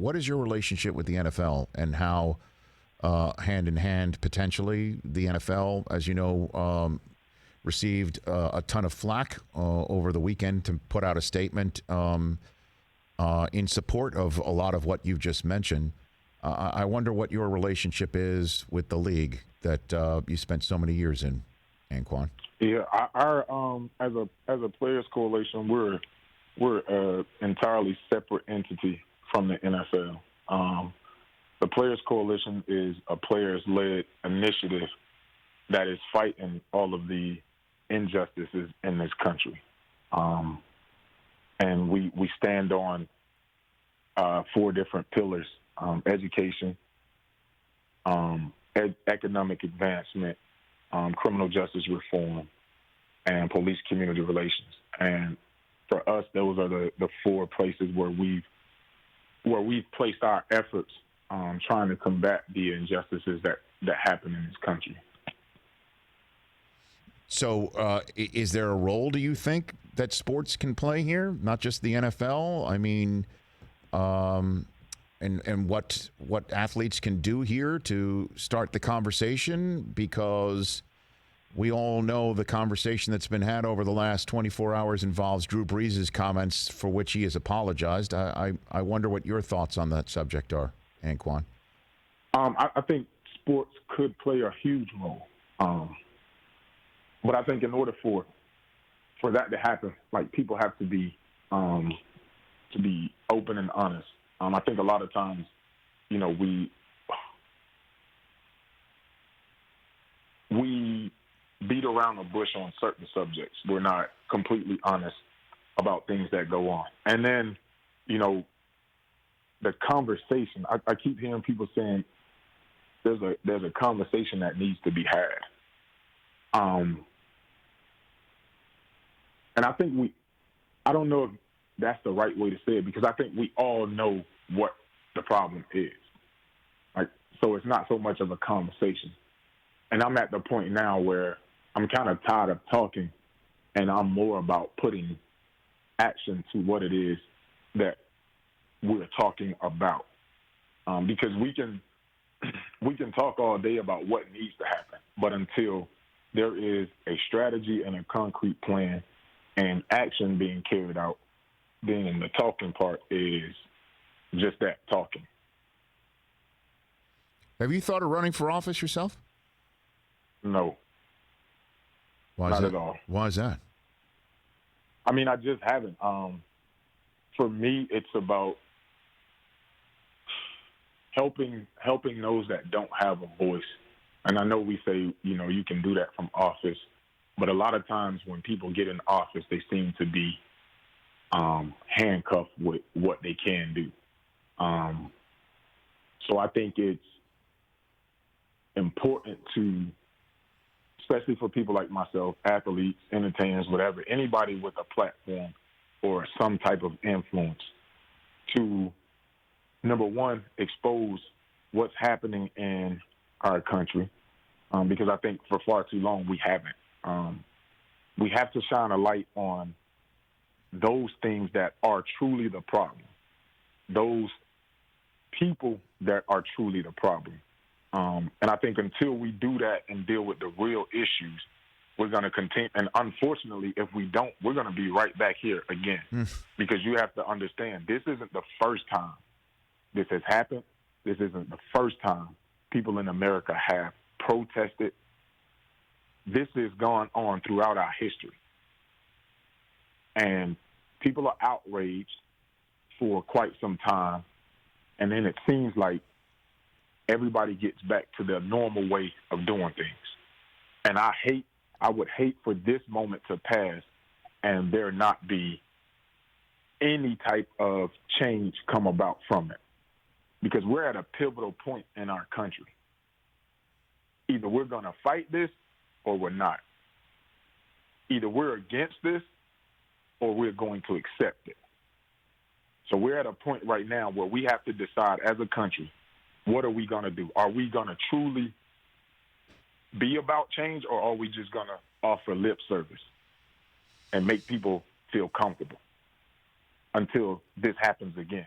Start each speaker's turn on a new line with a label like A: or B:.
A: What is your relationship with the NFL and how, hand in hand, potentially, the NFL, as you know, received a ton of flack over the weekend to put out a statement in support of a lot of what you've just mentioned. I wonder what your relationship is with the league that you spent so many years in, Anquan.
B: Yeah, our as a players coalition, we're an entirely separate entity from the NFL. The Players Coalition is a players-led initiative that is fighting all of the injustices in this country. And we stand on 4 different pillars: education, economic advancement, criminal justice reform, and police community relations. And for us, those are the 4 places where we've placed our efforts trying to combat the injustices that happen in this country.
A: So is there a role, do you think, that sports can play here, not just the NFL? I mean, and what athletes can do here to start the conversation? Because we all know the conversation that's been had over the last 24 hours involves Drew Brees' comments, for which he has apologized. I wonder what your thoughts on that subject are, Anquan.
B: I think sports could play a huge role. But I think in order for that to happen, like, people have to be open and honest. I think a lot of times, you know, we beat around the bush on certain subjects. We're not completely honest about things that go on. And then, you know, the conversation, I keep hearing people saying there's a conversation that needs to be had. And I think I don't know if that's the right way to say it, because I think we all know what the problem is. Like, so it's not so much of a conversation. And I'm at the point now where I'm kind of tired of talking, and I'm more about putting action to what it is that we're talking about. Because we can talk all day about what needs to happen, but until there is a strategy and a concrete plan and action being carried out, then the talking part is just that, talking.
A: Have you thought of running for office yourself?
B: No.
A: Not
B: at all.
A: Why is that?
B: I mean, I just haven't. For me, it's about helping those that don't have a voice. And I know we say, you know, you can do that from office, but a lot of times when people get in office, they seem to be handcuffed with what they can do. So I think it's important to, especially for people like myself, athletes, entertainers, whatever, anybody with a platform or some type of influence, to, number one, expose what's happening in our country, because I think for far too long we haven't. We have to shine a light on those things that are truly the problem, those people that are truly the problem. And I think until we do that and deal with the real issues, we're going to continue. And unfortunately, if we don't, we're going to be right back here again. Because you have to understand, this isn't the first time this has happened. This isn't the first time people in America have protested. This has gone on throughout our history. And people are outraged for quite some time. And then it seems like everybody gets back to their normal way of doing things. And I would hate for this moment to pass and there not be any type of change come about from it. Because we're at a pivotal point in our country. Either we're going to fight this or we're not. Either we're against this or we're going to accept it. So we're at a point right now where we have to decide as a country, what are we going to do? Are we going to truly be about change, or are we just going to offer lip service and make people feel comfortable until this happens again?